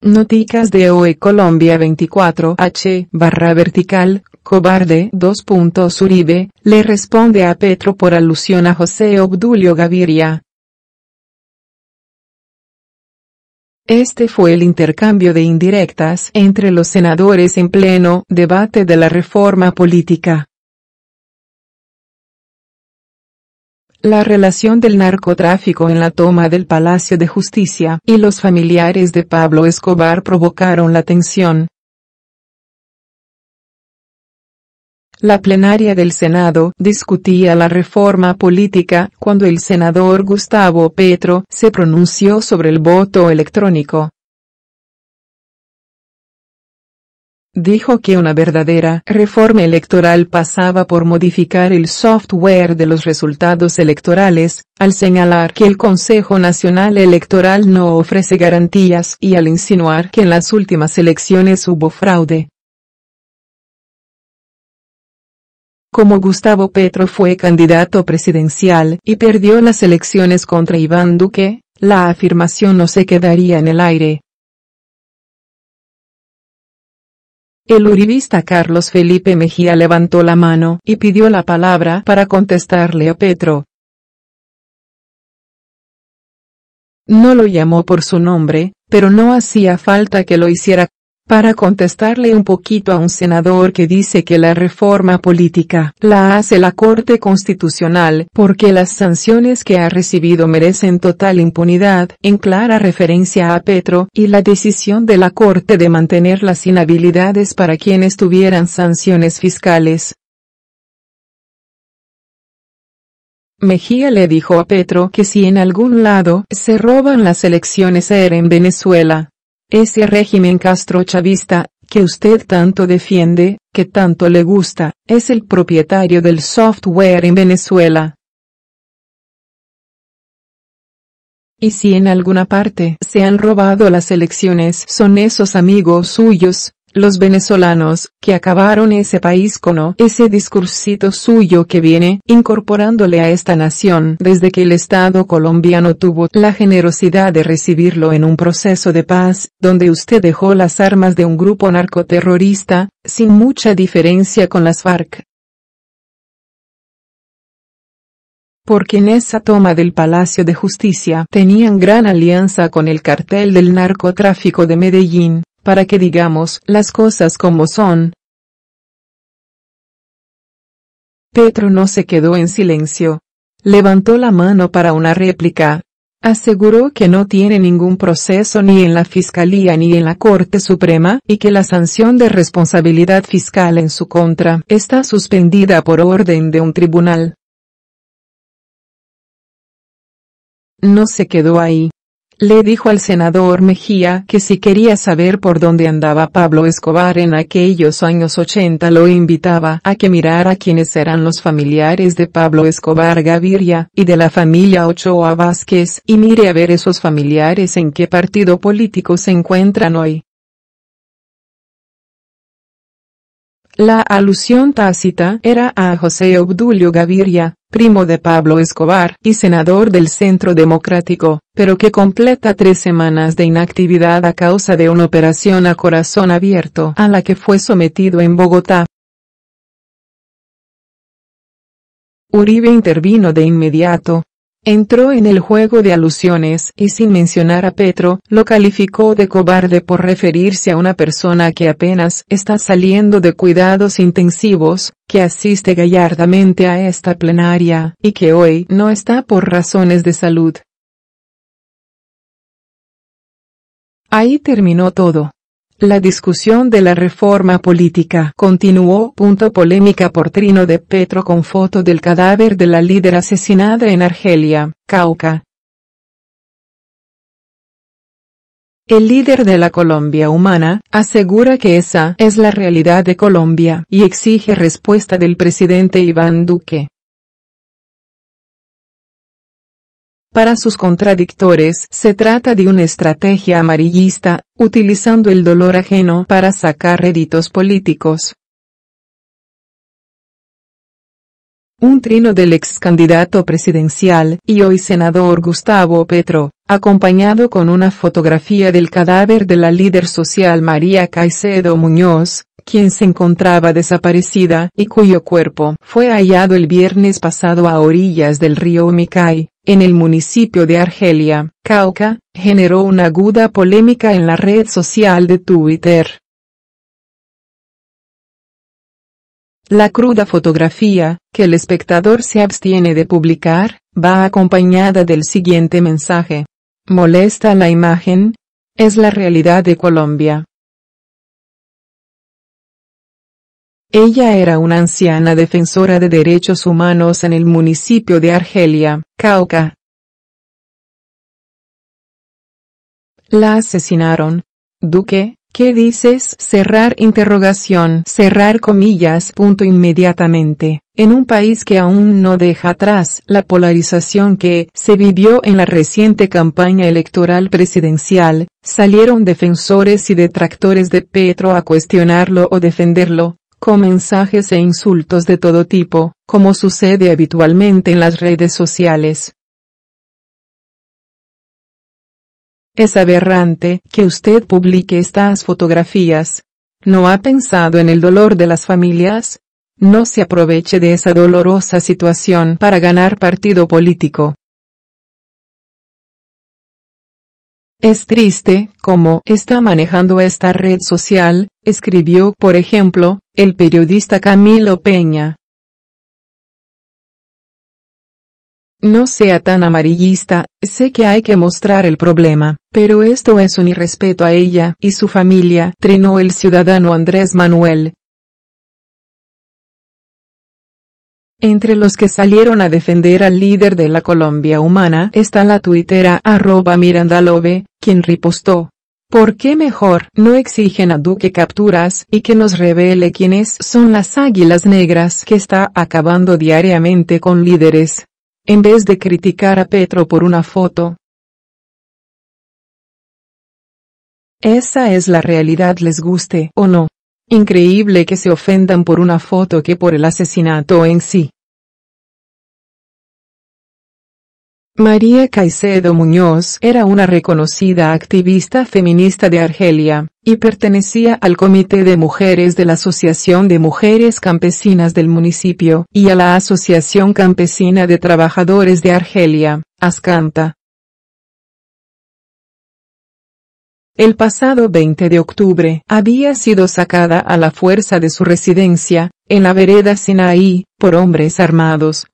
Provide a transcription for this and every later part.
Noticas de hoy Colombia 24h/vertical, cobarde. Uribe, le responde a Petro por alusión a José Obdulio Gaviria. Este fue el intercambio de indirectas entre los senadores en pleno debate de la reforma política. La relación del narcotráfico en la toma del Palacio de Justicia y los familiares de Pablo Escobar provocaron la tensión. La plenaria del Senado discutía la reforma política cuando el senador Gustavo Petro se pronunció sobre el voto electrónico. Dijo que una verdadera reforma electoral pasaba por modificar el software de los resultados electorales, al señalar que el Consejo Nacional Electoral no ofrece garantías y al insinuar que en las últimas elecciones hubo fraude. Como Gustavo Petro fue candidato presidencial y perdió las elecciones contra Iván Duque, la afirmación no se quedaría en el aire. El uribista Carlos Felipe Mejía levantó la mano y pidió la palabra para contestarle a Petro. No lo llamó por su nombre, pero no hacía falta que lo hiciera, para contestarle un poquito a un senador que dice que la reforma política la hace la Corte Constitucional porque las sanciones que ha recibido merecen total impunidad, en clara referencia a Petro y la decisión de la Corte de mantener las inhabilidades para quienes tuvieran sanciones fiscales. Mejía le dijo a Petro que si en algún lado se roban las elecciones era en Venezuela. Ese régimen castrochavista, que usted tanto defiende, que tanto le gusta, es el propietario del software en Venezuela. Y si en alguna parte se han robado las elecciones son esos amigos suyos, los venezolanos, que acabaron ese país con ese discursito suyo que viene incorporándole a esta nación desde que el Estado colombiano tuvo la generosidad de recibirlo en un proceso de paz, donde usted dejó las armas de un grupo narcoterrorista, sin mucha diferencia con las FARC. Porque en esa toma del Palacio de Justicia tenían gran alianza con el cartel del narcotráfico de Medellín. Para que digamos las cosas como son. Petro no se quedó en silencio. Levantó la mano para una réplica. Aseguró que no tiene ningún proceso ni en la Fiscalía ni en la Corte Suprema y que la sanción de responsabilidad fiscal en su contra está suspendida por orden de un tribunal. No se quedó ahí. Le dijo al senador Mejía que si quería saber por dónde andaba Pablo Escobar en aquellos años 80 lo invitaba a que mirara quiénes eran los familiares de Pablo Escobar Gaviria y de la familia Ochoa Vázquez y mire a ver esos familiares en qué partido político se encuentran hoy. La alusión tácita era a José Obdulio Gaviria, primo de Pablo Escobar y senador del Centro Democrático, pero que completa 3 semanas de inactividad a causa de una operación a corazón abierto a la que fue sometido en Bogotá. Uribe intervino de inmediato. Entró en el juego de alusiones y sin mencionar a Petro, lo calificó de cobarde por referirse a una persona que apenas está saliendo de cuidados intensivos, que asiste gallardamente a esta plenaria, y que hoy no está por razones de salud. Ahí terminó todo. La discusión de la reforma política continuó. Polémica por trino de Petro con foto del cadáver de la líder asesinada en Argelia, Cauca. El líder de la Colombia Humana asegura que esa es la realidad de Colombia y exige respuesta del presidente Iván Duque. Para sus contradictores se trata de una estrategia amarillista, utilizando el dolor ajeno para sacar réditos políticos. Un trino del ex candidato presidencial y hoy senador Gustavo Petro, acompañado con una fotografía del cadáver de la líder social María Caicedo Muñoz, quien se encontraba desaparecida y cuyo cuerpo fue hallado el viernes pasado a orillas del río Micay, en el municipio de Argelia, Cauca, generó una aguda polémica en la red social de Twitter. La cruda fotografía, que el espectador se abstiene de publicar, va acompañada del siguiente mensaje. ¿Molesta la imagen? Es la realidad de Colombia. Ella era una anciana defensora de derechos humanos en el municipio de Argelia, Cauca. La asesinaron. Duque, ¿qué dices? Cerrar comillas. Inmediatamente, en un país que aún no deja atrás la polarización que se vivió en la reciente campaña electoral presidencial, salieron defensores y detractores de Petro a cuestionarlo o defenderlo, con mensajes e insultos de todo tipo, como sucede habitualmente en las redes sociales. Es aberrante que usted publique estas fotografías. ¿No ha pensado en el dolor de las familias? No se aproveche de esa dolorosa situación para ganar partido político. Es triste cómo está manejando esta red social, escribió por ejemplo, el periodista Camilo Peña. No sea tan amarillista, sé que hay que mostrar el problema, pero esto es un irrespeto a ella y su familia, trinó el ciudadano Andrés Manuel. Entre los que salieron a defender al líder de la Colombia Humana está la tuitera @mirandalove, quien ripostó. ¿Por qué mejor no exigen a Duque capturas y que nos revele quiénes son las águilas negras que está acabando diariamente con líderes? En vez de criticar a Petro por una foto. Esa es la realidad, les guste o no. Increíble que se ofendan por una foto que por el asesinato en sí. María Caicedo Muñoz era una reconocida activista feminista de Argelia, y pertenecía al Comité de Mujeres de la Asociación de Mujeres Campesinas del municipio y a la Asociación Campesina de Trabajadores de Argelia, ASCANTA. El pasado 20 de octubre había sido sacada a la fuerza de su residencia, en la vereda Sinaí, por hombres armados.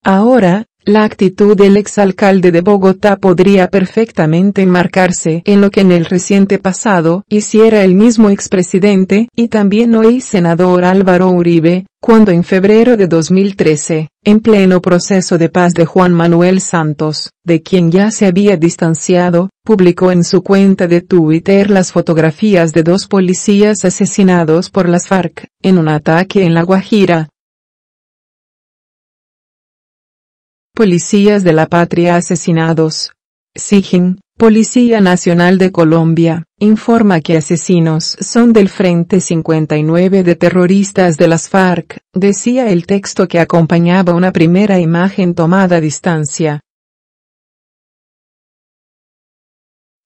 Ahora, la actitud del exalcalde de Bogotá podría perfectamente enmarcarse en lo que en el reciente pasado hiciera el mismo expresidente y también hoy senador Álvaro Uribe, cuando en febrero de 2013, en pleno proceso de paz de Juan Manuel Santos, de quien ya se había distanciado, publicó en su cuenta de Twitter las fotografías de 2 policías asesinados por las FARC, en un ataque en La Guajira. Policías de la Patria asesinados. SIGIN, Policía Nacional de Colombia, informa que asesinos son del Frente 59 de terroristas de las FARC, decía el texto que acompañaba una primera imagen tomada a distancia.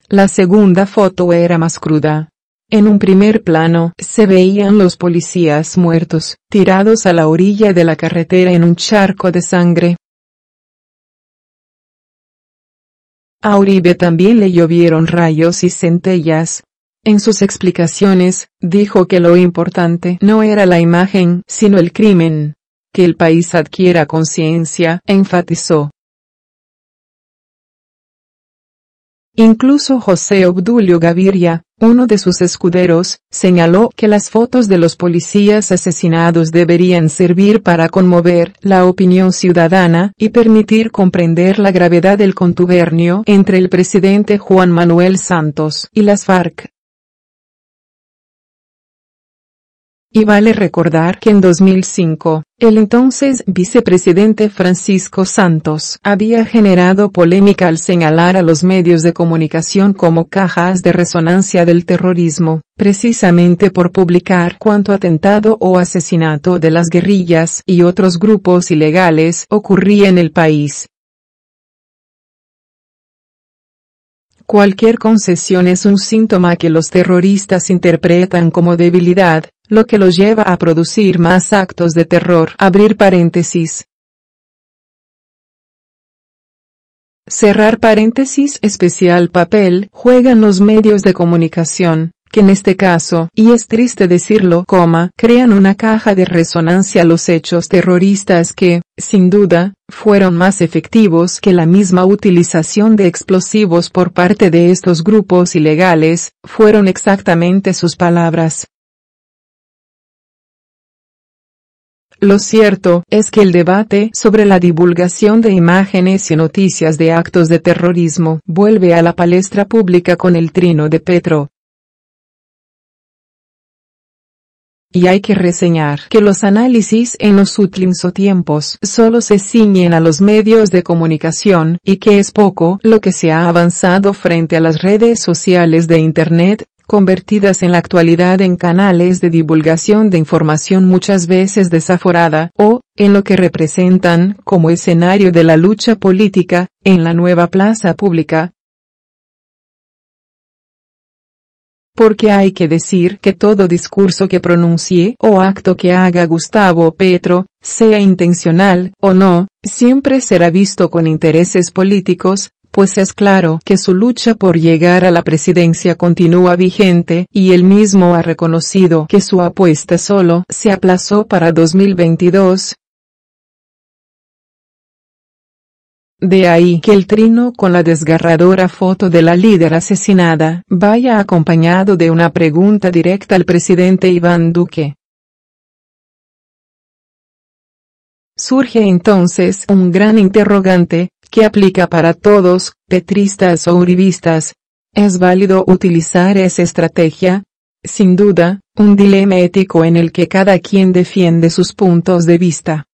La segunda foto era más cruda. En un primer plano se veían los policías muertos, tirados a la orilla de la carretera en un charco de sangre. A Uribe también le llovieron rayos y centellas. En sus explicaciones, dijo que lo importante no era la imagen, sino el crimen. Que el país adquiera conciencia, enfatizó. Incluso José Obdulio Gaviria, uno de sus escuderos, señaló que las fotos de los policías asesinados deberían servir para conmover la opinión ciudadana y permitir comprender la gravedad del contubernio entre el presidente Juan Manuel Santos y las FARC. Y vale recordar que en 2005, el entonces vicepresidente Francisco Santos había generado polémica al señalar a los medios de comunicación como cajas de resonancia del terrorismo, precisamente por publicar cuánto atentado o asesinato de las guerrillas y otros grupos ilegales ocurría en el país. Cualquier concesión es un síntoma que los terroristas interpretan como debilidad, lo que los lleva a producir más actos de terror. Abrir paréntesis. Cerrar paréntesis. Especial papel juegan los medios de comunicación, que en este caso, y es triste decirlo, crean una caja de resonancia a los hechos terroristas que, sin duda, fueron más efectivos que la misma utilización de explosivos por parte de estos grupos ilegales, fueron exactamente sus palabras. Lo cierto es que el debate sobre la divulgación de imágenes y noticias de actos de terrorismo vuelve a la palestra pública con el trino de Petro. Y hay que reseñar que los análisis en los últimos tiempos solo se ciñen a los medios de comunicación y que es poco lo que se ha avanzado frente a las redes sociales de Internet, convertidas en la actualidad en canales de divulgación de información muchas veces desaforada, o, en lo que representan como escenario de la lucha política, en la nueva plaza pública. Porque hay que decir que todo discurso que pronuncie o acto que haga Gustavo Petro, sea intencional o no, siempre será visto con intereses políticos, pues es claro que su lucha por llegar a la presidencia continúa vigente y él mismo ha reconocido que su apuesta solo se aplazó para 2022. De ahí que el trino con la desgarradora foto de la líder asesinada vaya acompañado de una pregunta directa al presidente Iván Duque. Surge entonces un gran interrogante, que aplica para todos, petristas o uribistas. ¿Es válido utilizar esa estrategia? Sin duda, un dilema ético en el que cada quien defiende sus puntos de vista.